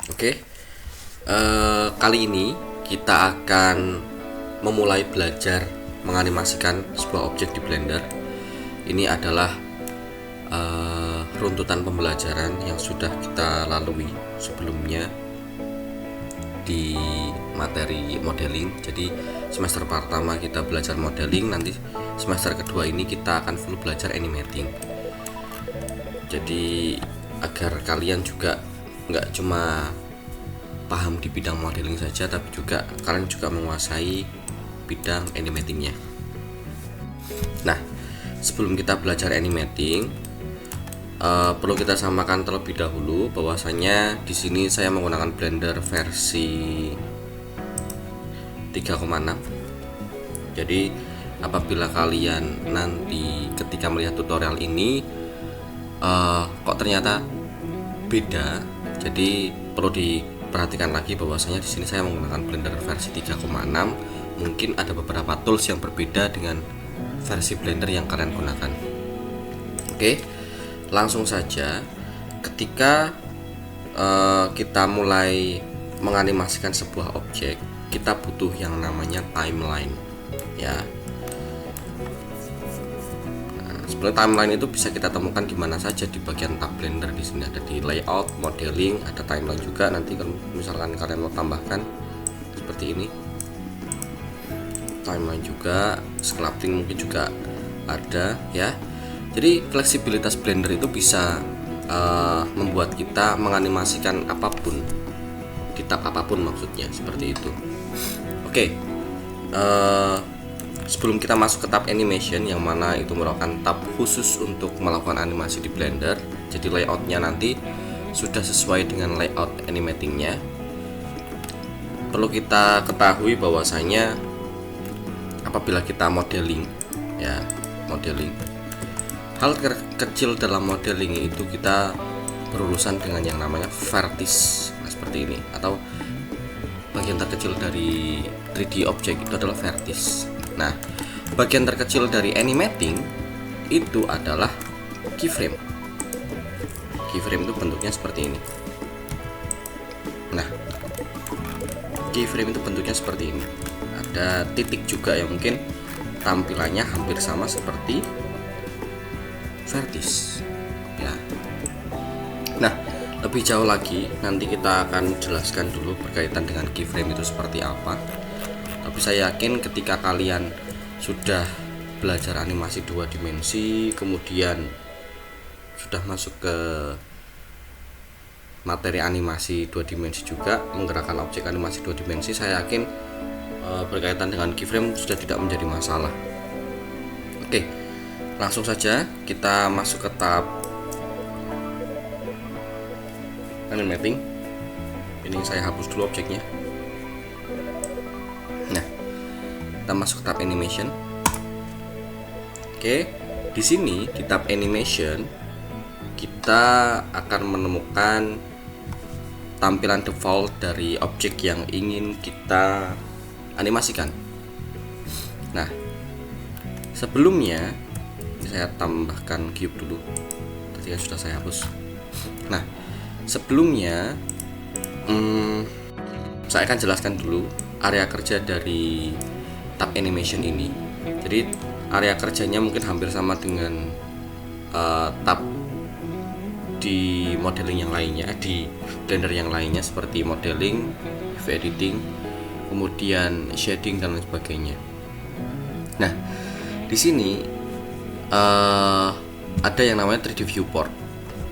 Oke, kali ini kita akan memulai belajar menganimasikan sebuah objek di Blender. Ini adalah runtutan pembelajaran yang sudah kita lalui sebelumnya di materi modeling. Jadi semester pertama kita belajar modeling, nanti semester kedua ini kita akan full belajar animating. Jadi agar kalian juga nggak cuma paham di bidang modeling saja, tapi juga kalian juga menguasai bidang animatingnya. Nah, sebelum kita belajar animating, perlu kita samakan terlebih dahulu bahwasanya di sini saya menggunakan Blender versi 3,6. Jadi apabila kalian nanti ketika melihat tutorial ini kok ternyata beda, jadi perlu diperhatikan lagi bahwasanya di sini saya menggunakan Blender versi 3,6. Mungkin ada beberapa tools yang berbeda dengan versi Blender yang kalian gunakan. Oke, langsung saja. Ketika kita mulai menganimasikan sebuah objek, kita butuh yang namanya timeline, ya. Sebenarnya timeline itu bisa kita temukan di mana saja di bagian tab Blender. Di sini ada di layout, modeling, ada timeline juga. Nanti kalau misalkan kalian mau tambahkan seperti ini, timeline juga, sculpting mungkin juga ada, ya. Jadi fleksibilitas Blender itu bisa membuat kita menganimasikan apapun di tab apapun, maksudnya seperti itu. Oke. Sebelum kita masuk ke tab animation, yang mana itu merupakan tab khusus untuk melakukan animasi di Blender, jadi layoutnya nanti sudah sesuai dengan layout animatingnya. Perlu kita ketahui bahwasanya apabila kita modeling, ya, modeling, hal kecil dalam modeling itu kita berurusan dengan yang namanya vertex, seperti ini, atau bagian terkecil dari 3D object itu adalah vertex. Nah, bagian terkecil dari animating itu adalah keyframe. Keyframe itu bentuknya seperti ini. Nah, keyframe itu bentuknya seperti ini. Ada titik juga yang mungkin tampilannya hampir sama seperti vertex, ya. Nah, lebih jauh lagi nanti kita akan jelaskan dulu berkaitan dengan keyframe itu seperti apa. Tapi saya yakin ketika kalian sudah belajar animasi 2 dimensi, kemudian sudah masuk ke materi animasi 2 dimensi juga, menggerakkan objek animasi 2 dimensi, saya yakin berkaitan dengan keyframe sudah tidak menjadi masalah. Oke, langsung saja kita masuk ke tab animating. Ini saya hapus dulu objeknya. Nah, kita masuk ke tab animation. Oke, di sini di tab animation kita akan menemukan tampilan default dari objek yang ingin kita animasikan. Nah, sebelumnya saya tambahkan cube dulu. Tadi sudah saya hapus. Nah, sebelumnya saya akan jelaskan dulu area kerja dari tab animation ini. Jadi area kerjanya mungkin hampir sama dengan tab di modeling yang lainnya, di Blender yang lainnya, seperti modeling, editing, kemudian shading dan lain sebagainya. Nah, di sini ada yang namanya 3D viewport,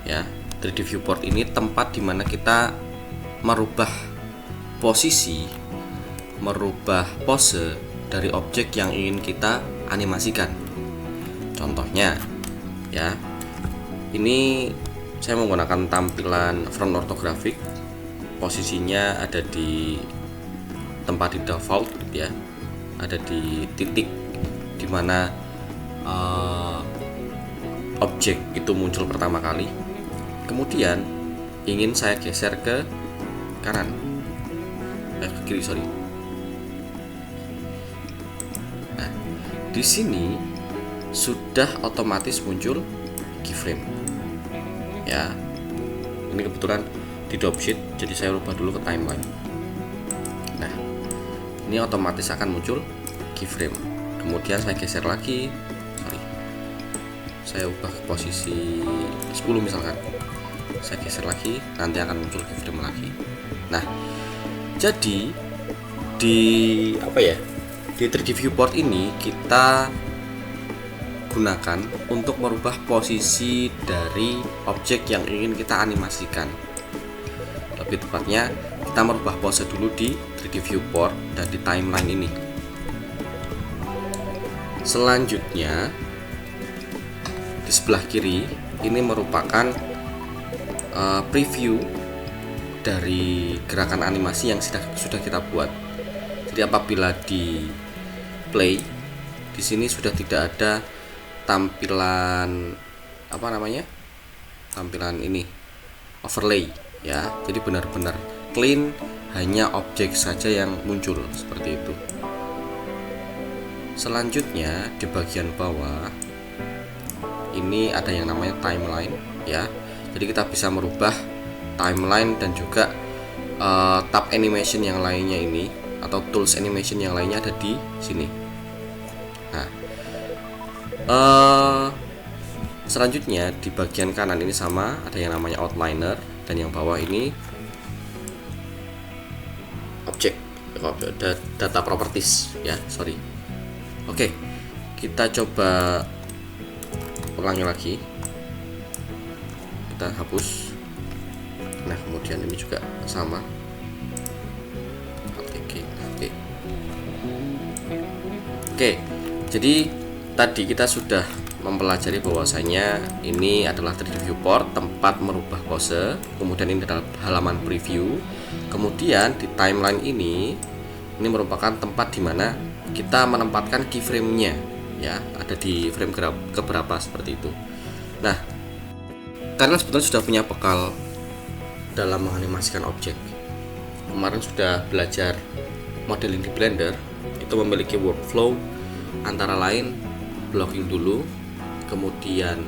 ya. 3D viewport ini tempat dimana kita merubah posisi, merubah pose dari objek yang ingin kita animasikan. Contohnya, ya, ini saya menggunakan tampilan front orthographic. Posisinya ada di tempat di default, ya, ada di titik dimana objek itu muncul pertama kali. Kemudian ingin saya geser ke kanan, ke kiri, sorry. Nah, di sini sudah otomatis muncul keyframe, ya. Ini kebetulan di di dropsheet, jadi saya ubah dulu ke timeline. Nah, ini otomatis akan muncul keyframe. Kemudian saya geser lagi, saya ubah ke posisi 10 misalkan, saya geser lagi, nanti akan muncul keyframe lagi. Nah, jadi di di 3D viewport ini kita gunakan untuk merubah posisi dari objek yang ingin kita animasikan. Lebih tepatnya, kita merubah pose dulu di 3D viewport dan di timeline ini. Selanjutnya, di sebelah kiri ini merupakan preview dari gerakan animasi yang sudah kita buat. Jadi apabila di play, di sini sudah tidak ada tampilan tampilan ini overlay ya. Jadi benar-benar clean, hanya objek saja yang muncul seperti itu. Selanjutnya di bagian bawah ini ada yang namanya timeline ya. Jadi kita bisa merubah timeline dan juga tab animation yang lainnya ini, atau tools animation yang lainnya ada di sini. Nah, selanjutnya di bagian kanan ini sama, ada yang namanya outliner, dan yang bawah ini objek data properties ya, sorry. Oke, kita coba ulangi lagi, kita hapus. Nah, kemudian ini juga sama. Oke, jadi tadi kita sudah mempelajari bahwasanya ini adalah 3D viewport, tempat merubah pose. Kemudian ini adalah halaman preview. Kemudian di timeline ini merupakan tempat di mana kita menempatkan keyframe-nya ya, ada di frame keberapa seperti itu. Nah, karena sebetulnya sudah punya bekal dalam menganimasikan objek. Kemarin sudah belajar modeling di Blender, itu memiliki workflow antara lain blocking dulu, kemudian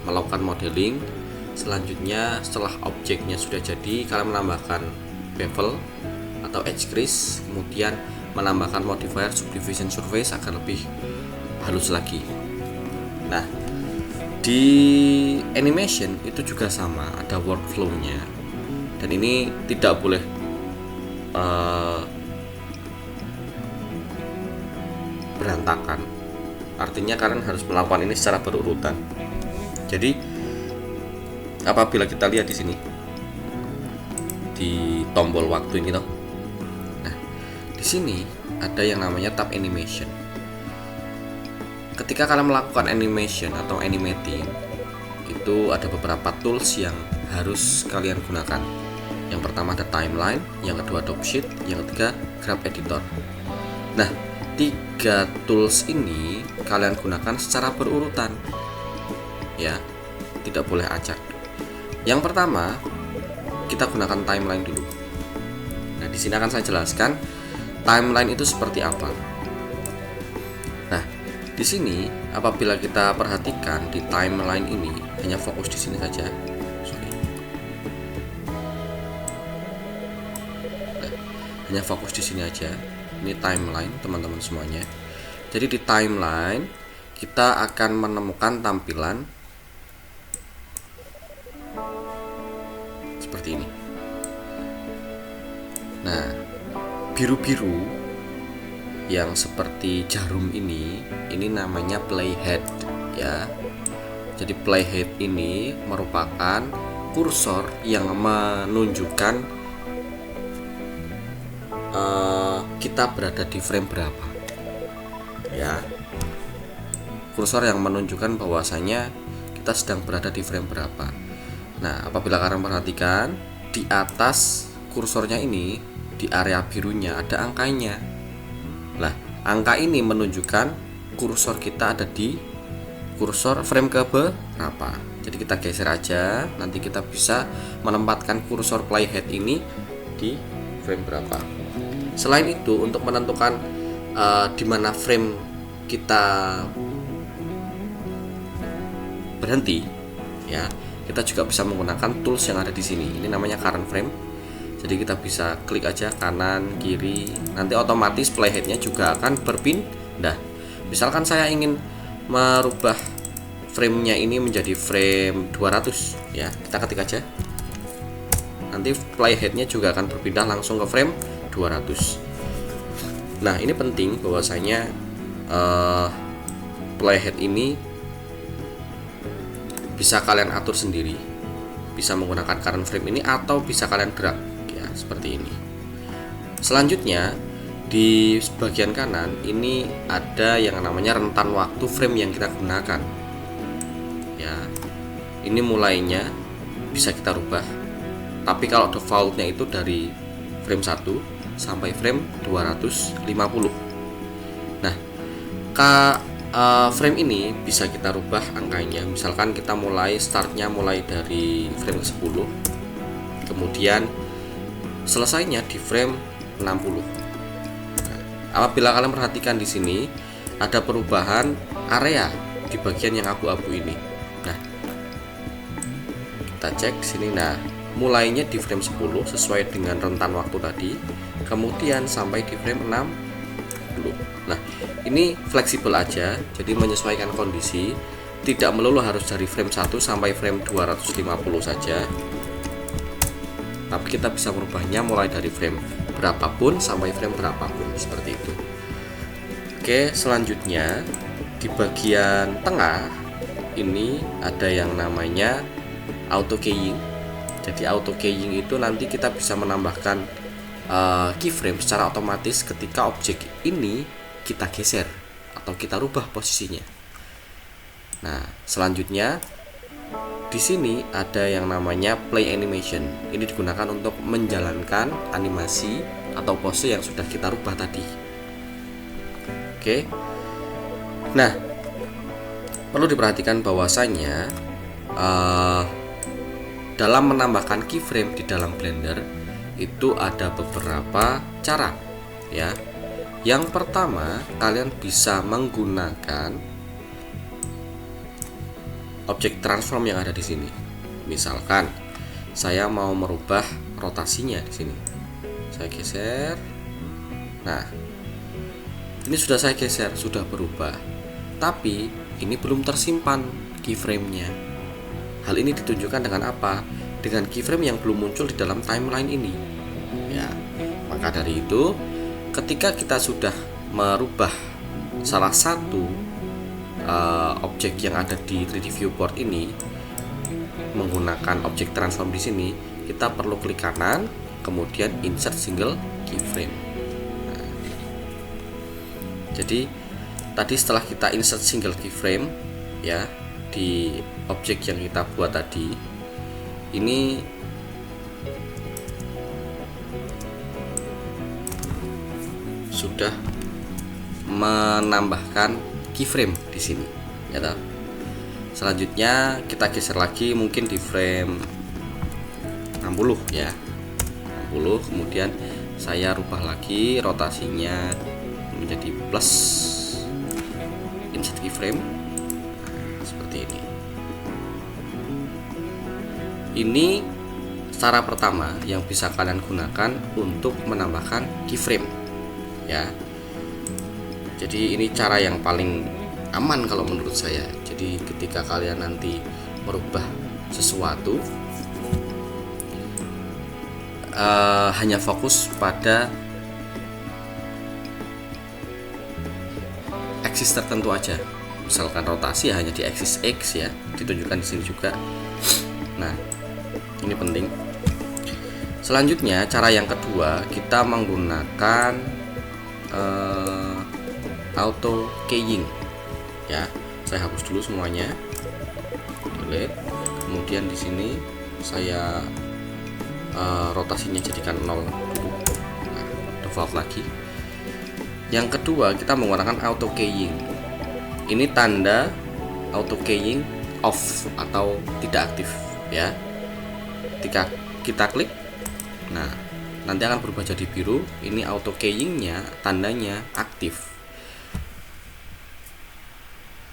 melakukan modeling. Selanjutnya setelah objeknya sudah jadi, kalian menambahkan bevel atau edge crease, kemudian menambahkan modifier subdivision surface agar lebih halus lagi. Nah, di animation itu juga sama, ada workflow-nya, dan ini tidak boleh berantakan. Artinya kalian harus melakukan ini secara berurutan. Jadi apabila kita lihat di sini di tombol waktu ini toh, nah di sini ada yang namanya tab animation. Ketika kalian melakukan animation atau animating, itu ada beberapa tools yang harus kalian gunakan. Yang pertama ada timeline, yang kedua dropsheet, yang ketiga graph editor. Nah, 3 tools ini kalian gunakan secara berurutan ya, tidak boleh acak. Yang pertama kita gunakan timeline dulu. Nah, di sini akan saya jelaskan timeline itu seperti apa. Nah, di sini apabila kita perhatikan di timeline ini, hanya fokus di sini saja. Hanya fokus di sini aja. Ini timeline teman-teman semuanya. Jadi di timeline kita akan menemukan tampilan seperti ini. Nah, biru-biru yang seperti jarum ini namanya playhead ya. Jadi playhead ini merupakan kursor yang menunjukkan kita berada di frame berapa ya. Kursor yang menunjukkan bahwasanya kita sedang berada di frame berapa. Nah, apabila kalian perhatikan di atas kursornya ini, di area birunya ada angkanya. Nah, angka ini menunjukkan kursor kita ada di kursor frame ke berapa. Jadi kita geser aja, nanti kita bisa menempatkan kursor playhead ini di frame berapa. Selain itu, untuk menentukan di mana frame kita berhenti ya, kita juga bisa menggunakan tools yang ada di sini. Ini namanya current frame. Jadi kita bisa klik aja kanan kiri, nanti otomatis playheadnya juga akan berpindah. Misalkan saya ingin merubah framenya ini menjadi frame 200 ya, kita ketik aja, nanti playheadnya juga akan berpindah langsung ke frame 200. Nah, ini penting bahwasanya playhead ini bisa kalian atur sendiri, bisa menggunakan current frame ini atau bisa kalian drag ya, seperti ini. Selanjutnya di bagian kanan ini ada yang namanya rentan waktu frame yang kita gunakan ya. Ini mulainya bisa kita rubah, tapi kalau defaultnya itu dari frame 1 sampai frame 250. Nah, frame ini bisa kita rubah angkanya. Misalkan kita startnya mulai dari frame ke 10, kemudian selesainya di frame 60. Nah, apabila kalian perhatikan di sini ada perubahan area di bagian yang abu-abu ini. Nah, kita cek di sini. Nah, mulainya di frame 10 sesuai dengan rentan waktu tadi, kemudian sampai di frame 60. Nah, ini fleksibel aja, jadi menyesuaikan kondisi, tidak melulu harus dari frame 1 sampai frame 250 saja, tapi kita bisa merubahnya mulai dari frame berapapun sampai frame berapapun, seperti itu. Oke, selanjutnya di bagian tengah ini ada yang namanya auto keying. Jadi auto keying itu nanti kita bisa menambahkan keyframe secara otomatis ketika objek ini kita geser atau kita rubah posisinya. Nah, selanjutnya di sini ada yang namanya play animation. Ini digunakan untuk menjalankan animasi atau pose yang sudah kita rubah tadi. Oke. Nah, perlu diperhatikan bahwasanya dalam menambahkan keyframe di dalam Blender itu ada beberapa cara ya. Yang pertama, kalian bisa menggunakan objek transform yang ada di sini. Misalkan saya mau merubah rotasinya di sini. Saya geser. Nah, ini sudah saya geser, sudah berubah. Tapi ini belum tersimpan keyframe-nya. Hal ini ditunjukkan dengan apa? Dengan keyframe yang belum muncul di dalam timeline ini. Ya, maka dari itu ketika kita sudah merubah salah satu objek yang ada di 3D viewport ini menggunakan objek transform di sini, kita perlu klik kanan, kemudian insert single keyframe. Nah, jadi tadi setelah kita insert single keyframe ya di objek yang kita buat tadi, ini sudah menambahkan keyframe di sini ya toh. Selanjutnya kita geser lagi mungkin di frame 60 ya, 60, kemudian saya rubah lagi rotasinya menjadi plus, insert keyframe seperti ini. Ini cara pertama yang bisa kalian gunakan untuk menambahkan keyframe ya. Jadi ini cara yang paling aman kalau menurut saya. Jadi ketika kalian nanti merubah sesuatu, hanya fokus pada axis tertentu aja. Misalkan rotasi hanya di axis X ya, ditunjukkan di sini juga. Nah, ini penting. Selanjutnya cara yang kedua, kita menggunakan auto keying ya. Saya hapus dulu semuanya, delete. Kemudian di sini saya rotasinya jadikan 0 dulu. Nah, default lagi. Yang kedua, kita menggunakan auto keying. Ini tanda auto keying off atau tidak aktif ya. Ketika kita klik, nah nanti akan berubah jadi biru. Ini auto keyingnya tandanya aktif.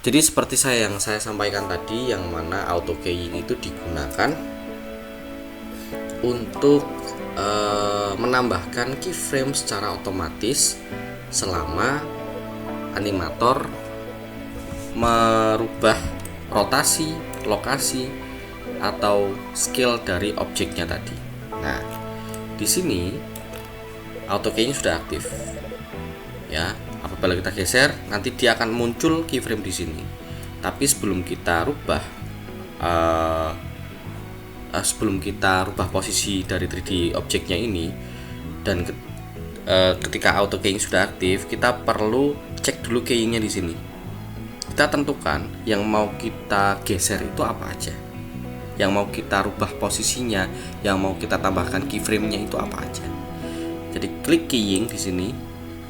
Jadi seperti yang saya sampaikan tadi, yang mana auto keying itu digunakan untuk menambahkan keyframe secara otomatis selama animator merubah rotasi, lokasi, atau scale dari objeknya tadi. Nah, di sini auto keying sudah aktif. Ya, apabila kita geser, nanti dia akan muncul keyframe di sini. Tapi sebelum kita rubah posisi dari 3D objeknya ini, dan ketika auto keying sudah aktif, kita perlu cek dulu keyingnya di sini. Kita tentukan yang mau kita geser itu apa aja, yang mau kita rubah posisinya, yang mau kita tambahkan keyframe-nya itu apa aja. Jadi klik keying di sini,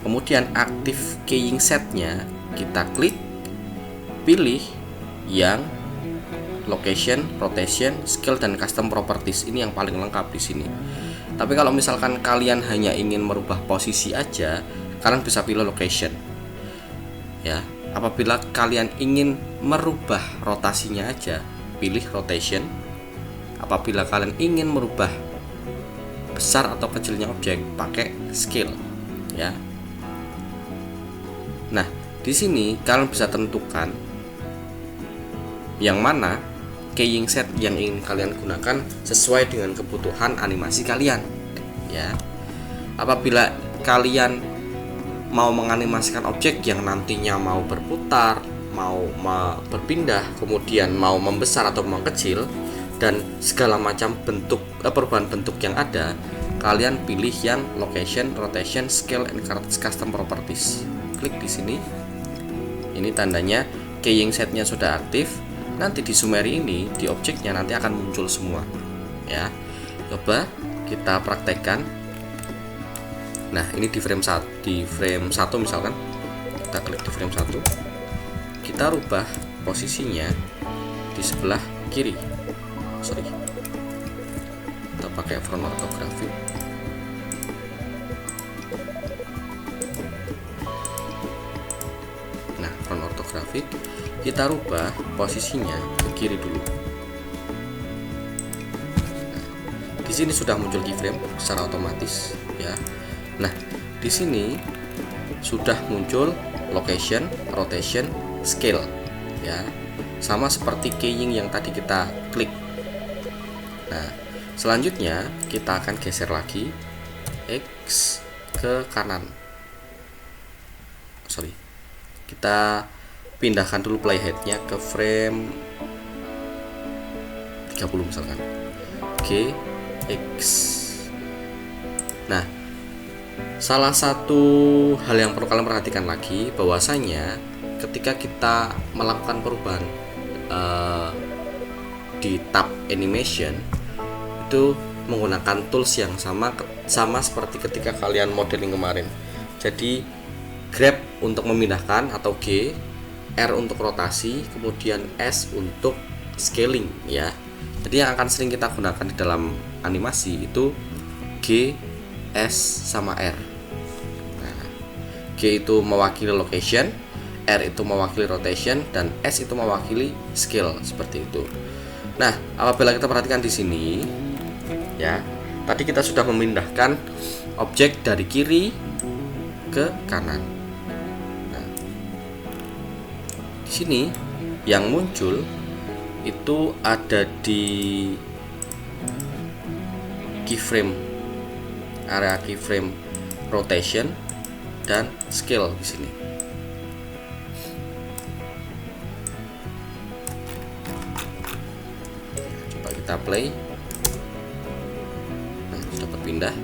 kemudian aktif keying setnya, kita klik, pilih yang location, rotation, scale, dan custom properties. Ini yang paling lengkap di sini. Tapi kalau misalkan kalian hanya ingin merubah posisi aja, kalian bisa pilih location. Ya, apabila kalian ingin merubah rotasinya aja, pilih rotation. Apabila kalian ingin merubah besar atau kecilnya objek, pakai scale. Ya. Nah, di sini kalian bisa tentukan yang mana keying set yang ingin kalian gunakan sesuai dengan kebutuhan animasi kalian. Ya. Apabila kalian mau menganimasikan objek yang nantinya mau berputar, mau berpindah, kemudian mau membesar atau mengecil, dan segala macam bentuk perubahan bentuk yang ada, kalian pilih yang location, rotation, scale, and custom properties. Klik di sini. Ini tandanya keying setnya sudah aktif. Nanti di summary ini, di objeknya nanti akan muncul semua. Ya, coba kita praktekkan. Nah, ini di frame 1 misalkan. Kita klik di frame 1. Kita rubah posisinya di sebelah kiri. Kita pakai front orthographic. Nah, front orthographic kita rubah posisinya ke kiri dulu. Nah, di sini sudah muncul keyframe secara otomatis, ya. Nah, di sini sudah muncul location, rotation, scale, ya. Sama seperti keying yang tadi kita klik. Nah, selanjutnya kita akan geser lagi X ke kanan. Kita pindahkan dulu playheadnya ke frame 30 misalkan. G, X. Nah, salah satu hal yang perlu kalian perhatikan lagi, bahwasanya ketika kita melakukan perubahan di tab animation, itu menggunakan tools yang sama seperti ketika kalian modeling kemarin. Jadi grab untuk memindahkan atau G, R untuk rotasi, kemudian S untuk scaling, ya. Jadi yang akan sering kita gunakan di dalam animasi itu G, S, sama R. Nah, G itu mewakili location, R itu mewakili rotation, dan S itu mewakili scale, seperti itu. Nah, apabila kita perhatikan di sini, ya, tadi kita sudah memindahkan objek dari kiri ke kanan. Nah, di sini yang muncul itu ada di keyframe, area keyframe rotation dan scale di sini. Coba kita play. Nah, sudah berpindah.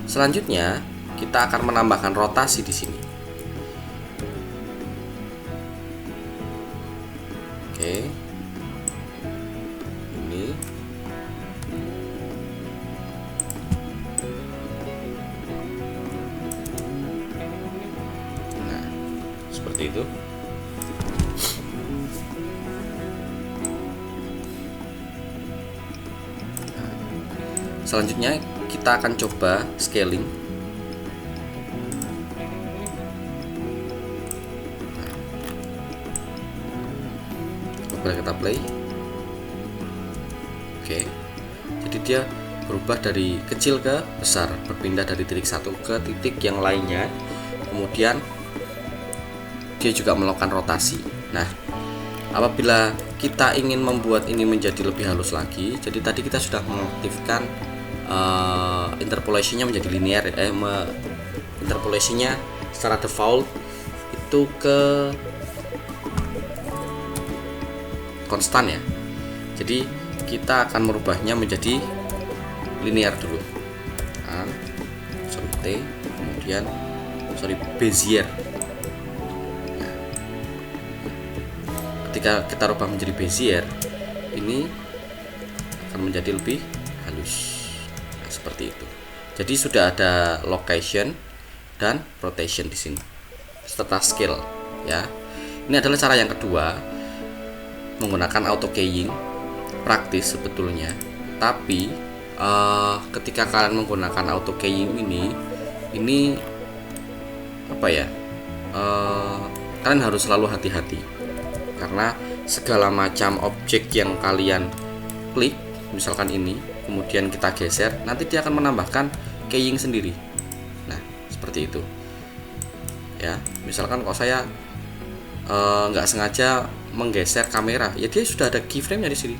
Selanjutnya kita akan menambahkan rotasi di sini. Oke. Ini. Nah, seperti itu. Selanjutnya kita akan coba scaling. Coba kita play. Oke, jadi dia berubah dari kecil ke besar, berpindah dari titik satu ke titik yang lainnya. Kemudian dia juga melakukan rotasi. Nah, apabila kita ingin membuat ini menjadi lebih halus lagi, jadi tadi kita sudah mengaktifkan interpolationnya menjadi linear, interpolationnya secara default itu ke konstan ya. Jadi kita akan merubahnya menjadi linear dulu. T, kemudian Bezier. Nah, ketika kita rubah menjadi Bezier, ini akan menjadi lebih halus. Nah, seperti itu. Jadi sudah ada location dan rotation di sini serta scale ya. Ini adalah cara yang kedua menggunakan auto keying, praktis sebetulnya, tapi ketika kalian menggunakan auto keying ini apa ya, kalian harus selalu hati-hati karena segala macam objek yang kalian klik, misalkan ini kemudian kita geser, nanti dia akan menambahkan keying sendiri. Nah, seperti itu ya. Misalkan kalau saya nggak sengaja menggeser kamera, ya dia sudah ada keyframe-nya di sini.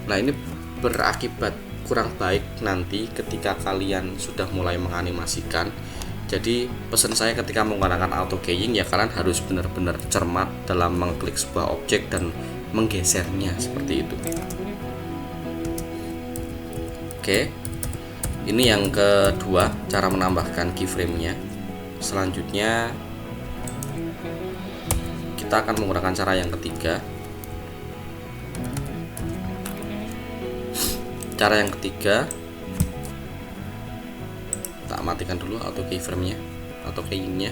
Nah, ini berakibat kurang baik nanti ketika kalian sudah mulai menganimasikan. Jadi pesan saya ketika menggunakan auto keying ya, kalian harus benar-benar cermat dalam mengklik sebuah objek dan menggesernya seperti itu. Oke, ini yang kedua cara menambahkan keyframe-nya. Selanjutnya kita akan menggunakan cara yang ketiga. Cara yang ketiga, tak matikan dulu auto keyframe-nya, auto keying-nya.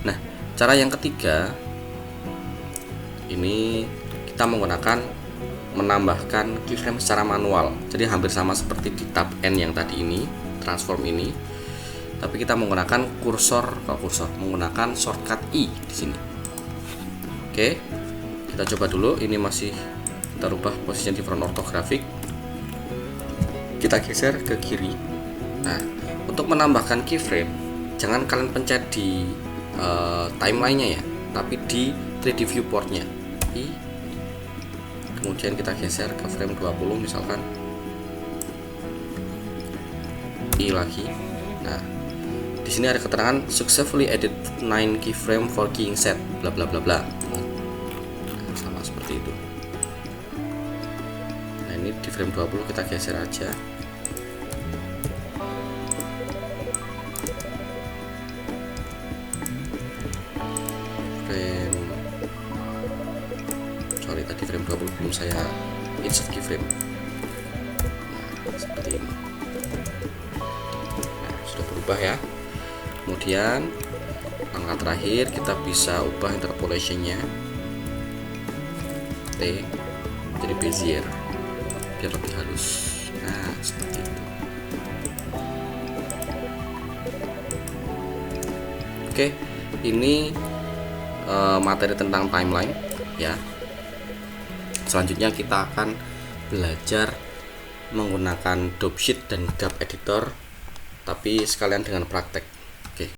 Nah, cara yang ketiga ini kita menggunakan menambahkan keyframe secara manual. Jadi hampir sama seperti di tab N yang tadi ini, transform ini. Tapi kita menggunakan menggunakan shortcut I di sini. Oke, kita coba dulu. Ini masih kita rubah posisinya di front orthographic. Kita geser ke kiri. Nah, untuk menambahkan keyframe, jangan kalian pencet di timeline-nya ya, tapi di 3D viewport-nya. Kemudian kita geser ke frame 20 misalkan. I lagi. Nah, di sini ada keterangan successfully added 9 keyframe for keying set bla bla bla bla. Nah, sama seperti itu. Nah, ini di frame 20 kita geser aja. Tadi frame 20 belum saya insert keyframe. Nah, seperti ini. Nah, sudah berubah ya. Kemudian langkah terakhir kita bisa ubah interpolation-nya T jadi Bezier biar lebih halus. Nah, seperti itu. Oke, ini materi tentang timeline ya. Selanjutnya kita akan belajar menggunakan Dopesheet dan Gap Editor, tapi sekalian dengan praktek.